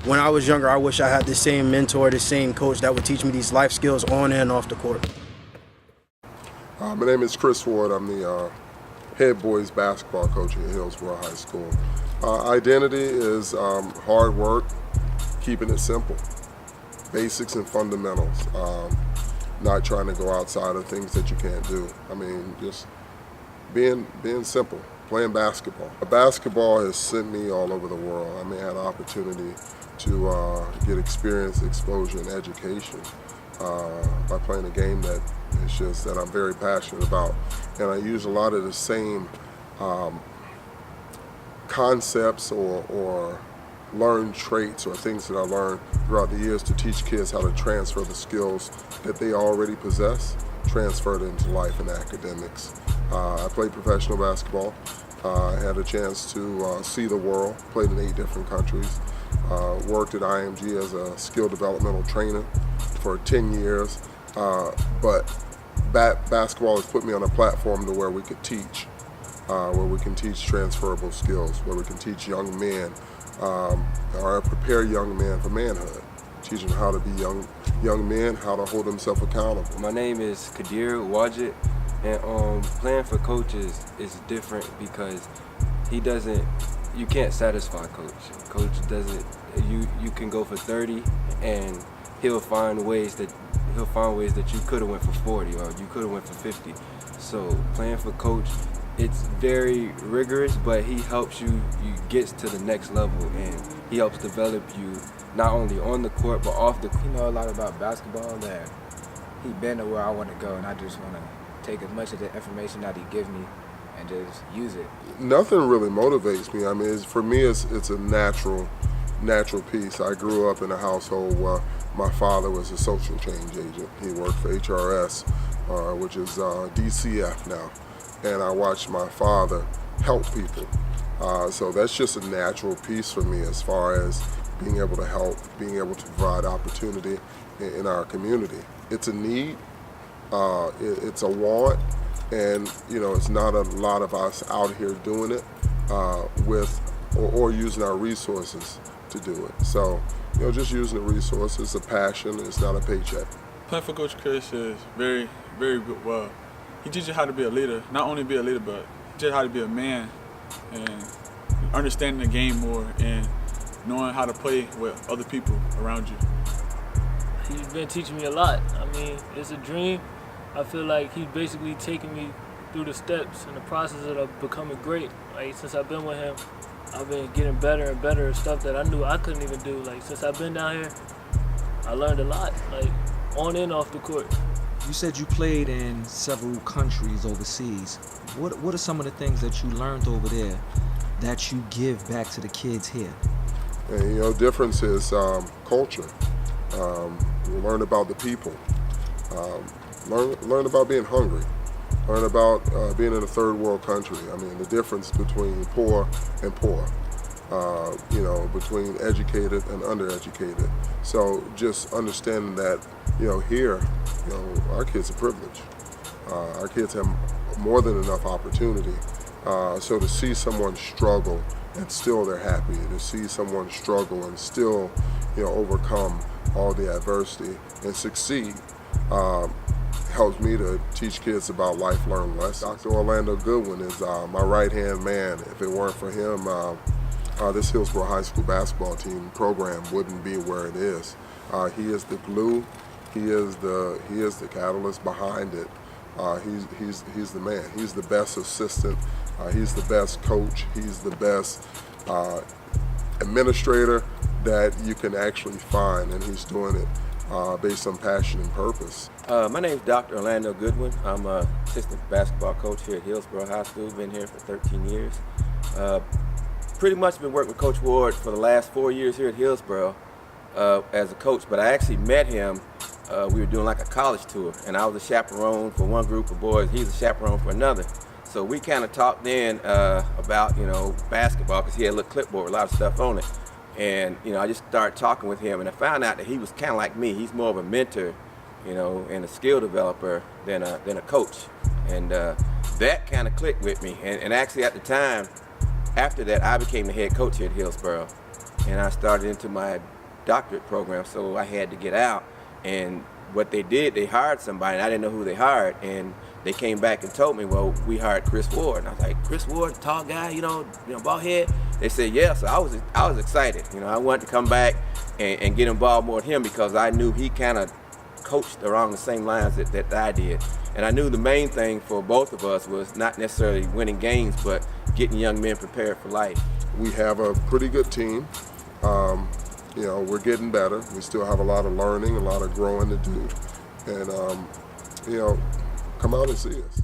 when I was younger, I wish I had the same mentor, the same coach that would teach me these life skills on and off the court. My name is Chris Ward. I'm the head boys basketball coach at Hillsborough High School. Identity is hard work, keeping it simple, basics and fundamentals, not trying to go outside of things that you can't do. I mean, just being simple, playing basketball. Basketball has sent me all over the world. I mean, I had an opportunity to get experience, exposure, and education by playing a game that it's just that I'm very passionate about. And I use a lot of the same concepts or learned traits or things that I learned throughout the years to teach kids how to transfer the skills that they already possess, transfer it into life and academics. I played professional basketball. I had a chance to see the world, played in 8 different countries, worked at IMG as a skill developmental trainer for 10 years. But basketball has put me on a platform to where we could teach, where we can teach transferable skills, where we can teach young men, or prepare young men for manhood, teach them how to be young men, how to hold themselves accountable. My name is Kadir Wajid, and playing for coaches is different because you can't satisfy coach. Coach doesn't, you can go for 30 and he'll find ways that you could have went for 40 or you could have went for 50. So playing for coach, it's very rigorous, but he helps you get to the next level, and he helps develop you not only on the court but off the court. He know a lot about basketball that he been to where I want to go, and I just want to take as much of the information that he gives me and just use it. Nothing really motivates me. I mean, for me, it's a natural piece. I grew up in a household where my father was a social change agent. He worked for HRS, which is DCF now. And I watched my father help people. So that's just a natural piece for me as far as being able to help, being able to provide opportunity in our community. It's a need, it's a want, and it's not a lot of us out here doing it or using our resources to do it. So, just using the resources, a passion, it's not a paycheck. Playing for Coach Chris is very, very good. Well, he teaches you how to be a leader. Not only be a leader, but he teaches how to be a man and understanding the game more and knowing how to play with other people around you. He's been teaching me a lot. I mean, it's a dream. I feel like he's basically taking me through the steps and the process of becoming great. Like, since I've been with him, I've been getting better and better at stuff that I knew I couldn't even do. Like, since I've been down here, I learned a lot, like, on and off the court. You said you played in several countries overseas. What are some of the things that you learned over there that you give back to the kids here? And, difference is culture. You learn about the people. Learn about being hungry. Learn about being in a third world country. I mean, the difference between poor and poor. Between educated and undereducated. So just understanding that, here, our kids are privileged. Our kids have more than enough opportunity. So to see someone struggle and still they're happy, to see someone struggle and still, overcome all the adversity and succeed, helps me to teach kids about life, learn lessons. Dr. Orlando Goodwin is my right-hand man. If it weren't for him, this Hillsborough High School basketball team program wouldn't be where it is. He is the glue. He is the catalyst behind it. He's the man. He's the best assistant. He's the best coach. He's the best administrator that you can actually find, and he's doing it based on passion and purpose. My name is Dr. Orlando Goodwin. I'm an assistant basketball coach here at Hillsborough High School. Been here for 13 years. Pretty much been working with Coach Ward for the last 4 years here at Hillsborough as a coach, but I actually met him. We were doing like a college tour, and I was a chaperone for one group of boys. He's a chaperone for another. So we kind of talked then about, basketball, because he had a little clipboard with a lot of stuff on it. And, I just started talking with him, and I found out that he was kind of like me. He's more of a mentor, and a skill developer than a coach. And that kind of clicked with me. And actually at the time, after that, I became the head coach here at Hillsborough. And I started into my doctorate program, so I had to get out. And what they did, they hired somebody, and I didn't know who they hired, and they came back and told me, well, we hired Chris Ward. And I was like, Chris Ward, tall guy, you know, bald head? They said, yeah. So I was excited. You know, I wanted to come back and get involved more with him because I knew he kind of coached around the same lines that I did. And I knew the main thing for both of us was not necessarily winning games, but getting young men prepared for life. We have a pretty good team. You know, we're getting better. We still have a lot of learning, a lot of growing to do. And, you know, come out and see us.